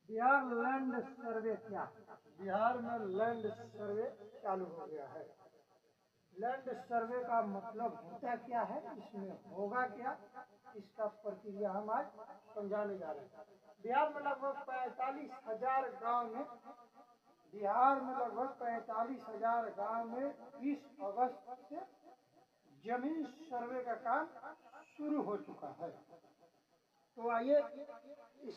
Bihar land survey क्या? बिहार में land survey चालू हो गया है। लैंड सर्वे का मतलब होता क्या है, इसमें होगा क्या, इसका प्रक्रिया हम आज समझाने जा रहे हैं। बिहार में लगभग 45,000 गाँव में बिहार में लगभग 45,000 गाँव में 20 अगस्त से जमीन सर्वे का काम शुरू हो चुका है। तो आइए इस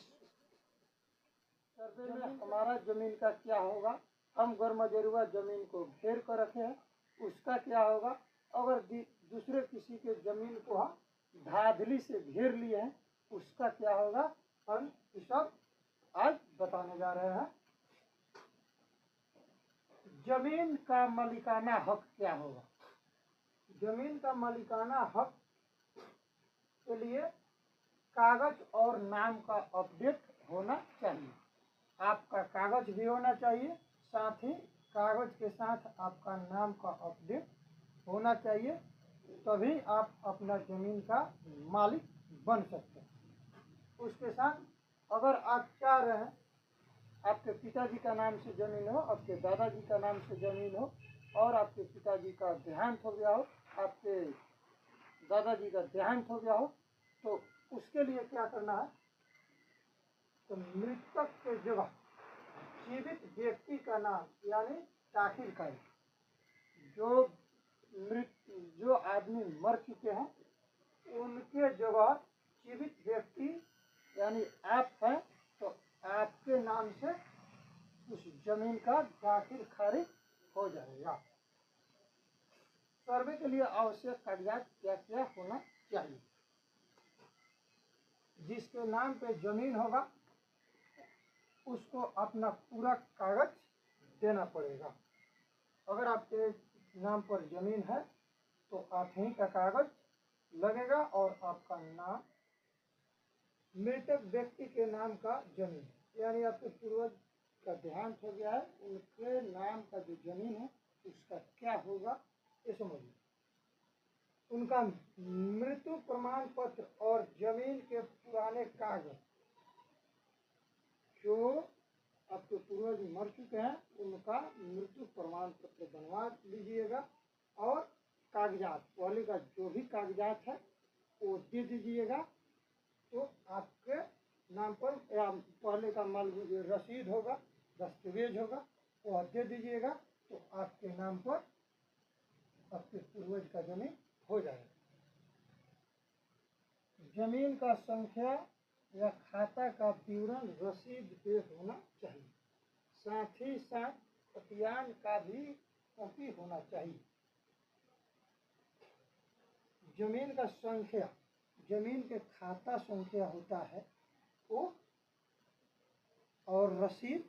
सर्वे में हमारा जमीन का क्या होगा। हम गरमजरुआ जमीन को घेर कर रखे हैं, उसका क्या होगा। अगर दूसरे किसी के जमीन को हम धाधली से घेर लिए हैं, उसका क्या होगा, हम ये सब आज बताने जा रहे हैं। जमीन का मालिकाना हक क्या होगा। जमीन का मालिकाना हक के लिए कागज और नाम का अपडेट होना चाहिए। आपका कागज भी होना चाहिए, साथ ही कागज के साथ आपका नाम का अपडेट होना चाहिए, तभी आप अपना जमीन का मालिक बन सकते हैं। उसके साथ अगर आप चाह रहे हैं आपके पिताजी का नाम से जमीन हो, आपके दादाजी का नाम से जमीन हो, और आपके पिताजी का देहांत हो गया हो, आपके दादाजी का देहांत हो गया हो, तो उसके लिए क्या करना है, तो मृतक के जगह जीवित व्यक्ति का नाम यानी दाखिल करें। जो आदमी मर चुके हैं उनके जगह जीवित व्यक्ति यानी आप हैं, तो आपके नाम से उस जमीन का दाखिल खारिज हो जाएगा। सर्वे के लिए आवश्यक कागजात क्या क्या होना चाहिए। जिसके नाम पे जमीन होगा उसको अपना पूरा कागज देना पड़ेगा। अगर आपके नाम पर जमीन है तो आप ही का कागज लगेगा और आपका नाम, मृतक व्यक्ति के नाम का जमीन यानी आपके पूर्वज का देहांत हो गया है, उनके नाम का जो जमीन है उसका क्या होगा ये समझिए। उनका मृत्यु प्रमाण पत्र और जमीन के पुराने कागज, जो आपके पूर्वज मर चुके हैं उनका मृत्यु प्रमाण पत्र बनवा लीजिएगा, और कागजात पहले का जो भी कागजात है वो दे दीजिएगा। तो आपके नाम पर या पहले का मान लीजिए रसीद होगा, दस्तावेज होगा, वह दे दीजिएगा, तो आपके नाम पर आपके पूर्वज का जमीन हो जाएगा। जमीन का संख्या या खाता का विवरण रसीद पे होना चाहिए, साथ ही साथ खतियान का भी कॉपी होना चाहिए। जमीन का संख्या, जमीन के खाता संख्या होता है वो, और रसीद,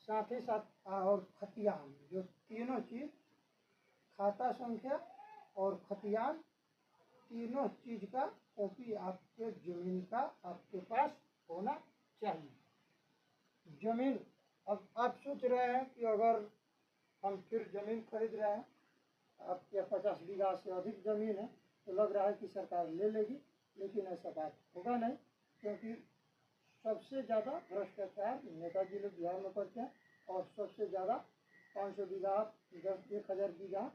साथ ही साथ और खतियान, जो तीनों चीज, खाता संख्या और खतियान, तीनों चीज का कॉपी आपके जमीन का आपके पास होना चाहिए। जमीन, अब आप सोच रहे हैं कि अगर हम फिर जमीन खरीद रहे हैं, आपके 50 बीघा से अधिक जमीन है, तो लग रहा है कि सरकार ले लेगी, लेकिन ऐसा बात होगा नहीं, क्योंकि सबसे ज़्यादा भ्रष्टाचार नेताजी लोग बिहार में करते हैं, और सबसे ज़्यादा 500 बीघा, 10,000 बीघा,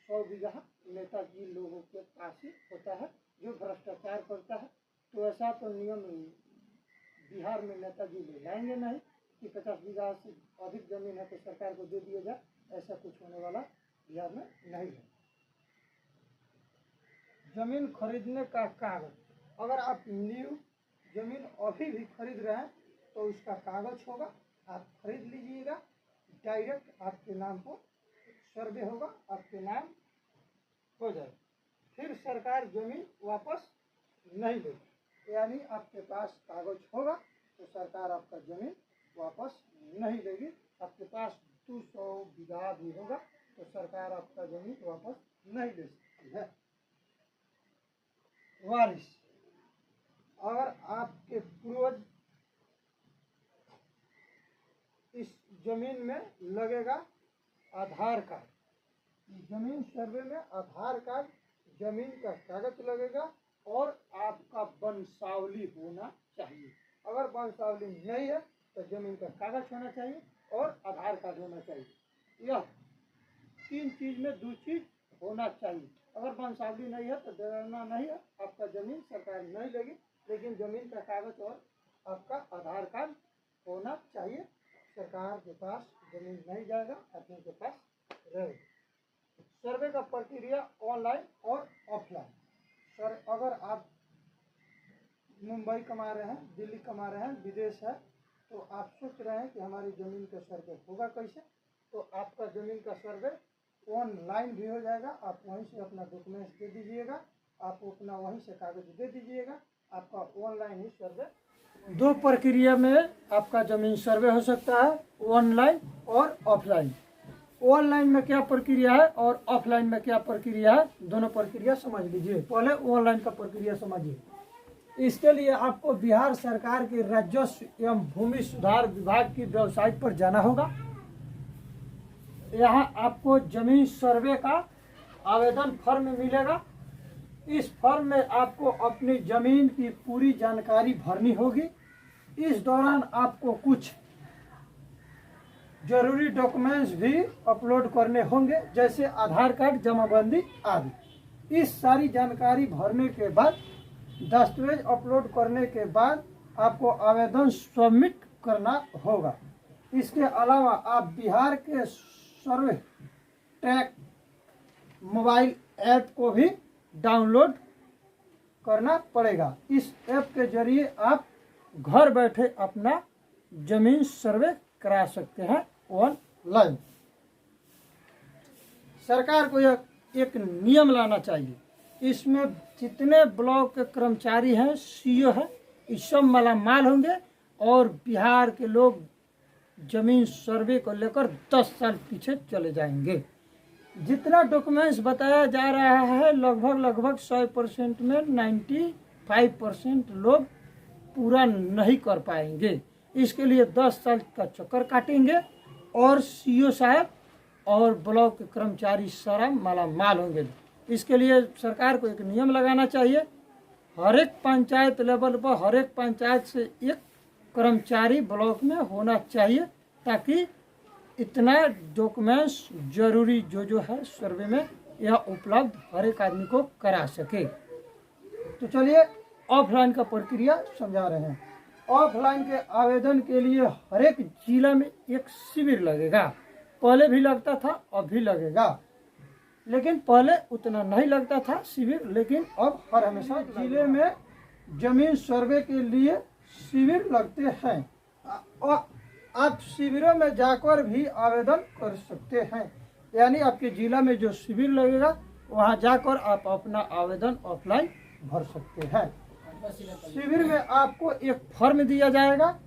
100 बीघा नेताजी लोगों के पास ही होता है जो भ्रष्टाचार करता है। तो ऐसा तो नियम बिहार में नेताजी ले लाएंगे नहीं कि 50 बीघा से अधिक जमीन है तो सरकार को दे दिया जाए, ऐसा कुछ होने वाला बिहार में नहीं है। जमीन खरीदने का कागज, अगर आप न्यू जमीन अभी भी खरीद रहे हैं तो उसका कागज होगा, आप खरीद लीजिएगा, डायरेक्ट आपके नाम पर सर्वे होगा, आपके नाम हो जाए, फिर सरकार जमीन वापस नहीं लेगी। यानी आपके पास कागज होगा तो सरकार आपका जमीन वापस नहीं लेगी। आपके पास 200 बीघा भी होगा तो सरकार आपका जमीन वापस नहीं ले सकती है। वारिस, अगर आपके पूर्वज, इस जमीन में लगेगा आधार कार्ड, जमीन सर्वे में आधार कार्ड, जमीन का कागज लगेगा, और आपका वंशावली होना चाहिए। अगर वंशावली नहीं है तो जमीन का कागज होना चाहिए और आधार कार्ड होना चाहिए। यह 3 चीज में 2 चीज होना चाहिए। अगर वंशावली नहीं है तो डरना नहीं है, आपका जमीन सरकार नहीं लेगी, लेकिन जमीन का कागज और आपका आधार कार्ड होना चाहिए। सरकार के पास जमीन नहीं जाएगा, अपने के पास रहेगा। सर्वे का प्रक्रिया ऑनलाइन और ऑफलाइन। सर अगर आप मुंबई कमा रहे हैं, दिल्ली कमा रहे हैं, विदेश है, तो आप सोच रहे हैं कि हमारी ज़मीन का सर्वे होगा कैसे, तो आपका ज़मीन का सर्वे ऑनलाइन भी हो जाएगा। आप वहीं से अपना डॉक्यूमेंट्स दे दीजिएगा, आप अपना वहीं से कागज दे दीजिएगा, आपका ऑनलाइन ही सर्वे। 2 प्रक्रिया में आपका ज़मीन सर्वे हो सकता है, ऑनलाइन और ऑफलाइन। ऑनलाइन में क्या प्रक्रिया है और ऑफलाइन में क्या प्रक्रिया है, दोनों प्रक्रिया समझ लीजिए। पहले ऑनलाइन का प्रक्रिया समझिए। इसके लिए आपको बिहार सरकार के राजस्व एवं भूमि सुधार विभाग की वेबसाइट पर जाना होगा। यहाँ आपको जमीन सर्वे का आवेदन फॉर्म मिलेगा। इस फॉर्म में आपको अपनी जमीन की पूरी जानकारी भरनी होगी। इस दौरान आपको कुछ जरूरी डॉक्यूमेंट्स भी अपलोड करने होंगे, जैसे आधार कार्ड, जमाबंदी आदि। इस सारी जानकारी भरने के बाद, दस्तावेज अपलोड करने के बाद आपको आवेदन सबमिट करना होगा। इसके अलावा आप बिहार के सर्वे ट्रैक मोबाइल ऐप को भी डाउनलोड करना पड़ेगा। इस ऐप के जरिए आप घर बैठे अपना जमीन सर्वे करा सकते हैं ऑनलाइन। सरकार को एक नियम लाना चाहिए। इसमें जितने ब्लॉक के कर्मचारी हैं, सीओ है, इस सब मालामाल होंगे और बिहार के लोग जमीन सर्वे को लेकर 10 साल पीछे चले जाएंगे। जितना डॉक्यूमेंट्स बताया जा रहा है, लगभग 100% में 95% लोग पूरा नहीं कर पाएंगे। इसके लिए 10 साल का चक्कर काटेंगे और सीओ साहब और ब्लॉक के कर्मचारी सारा मालामाल होंगे। इसके लिए सरकार को एक नियम लगाना चाहिए। हर एक पंचायत लेवल पर, हर एक पंचायत से एक कर्मचारी ब्लॉक में होना चाहिए, ताकि इतना डॉक्यूमेंट्स जरूरी जो है सर्वे में, यह उपलब्ध हर एक आदमी को करा सके। तो चलिए ऑफलाइन का प्रक्रिया समझा रहे हैं। ऑफलाइन के आवेदन के लिए हर एक जिला में एक शिविर लगेगा। पहले भी लगता था, अब भी लगेगा, लेकिन पहले उतना नहीं लगता था शिविर, लेकिन अब हर हमेशा जिले में जमीन सर्वे के लिए शिविर लगते हैं और आप शिविरों में जाकर भी आवेदन कर सकते हैं। यानी आपके जिला में जो शिविर लगेगा, वहां जाकर आप अपना आवेदन ऑफलाइन भर सकते हैं। शिविर में आपको एक फॉर्म दिया जाएगा।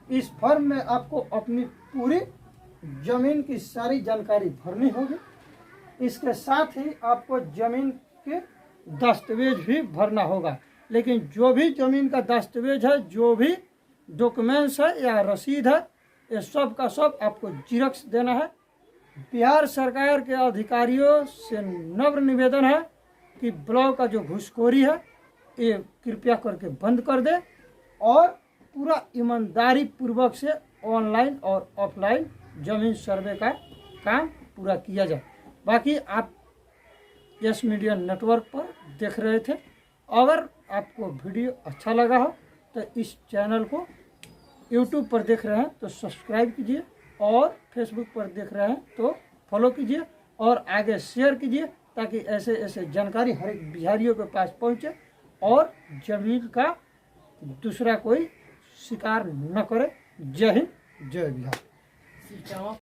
इस फॉर्म में आपको अपनी पूरी जमीन की सारी जानकारी भरनी होगी। इसके साथ ही आपको जमीन के दस्तावेज भी भरना होगा। लेकिन जो भी जमीन का दस्तावेज है, जो भी डॉक्यूमेंट्स है या रसीद है, ये सब का सब आपको जिरक्स देना है। बिहार सरकार के अधिकारियों से नम्र निवेदन है कि ब्लॉक का जो घूसखोरी है, ये कृपया करके बंद कर दे और पूरा ईमानदारी पूर्वक से ऑनलाइन और ऑफलाइन जमीन सर्वे का काम पूरा किया जाए। बाकी आप यस मीडिया नेटवर्क पर देख रहे थे। अगर आपको वीडियो अच्छा लगा हो तो इस चैनल को यूट्यूब पर देख रहे हैं तो सब्सक्राइब कीजिए और फेसबुक पर देख रहे हैं तो फॉलो कीजिए और आगे शेयर कीजिए, ताकि ऐसे ऐसे जानकारी हर एक बिहारियों के पास पहुंचे और जमीन का दूसरा कोई शिकार न करे। जय हिंद, जय बिहार।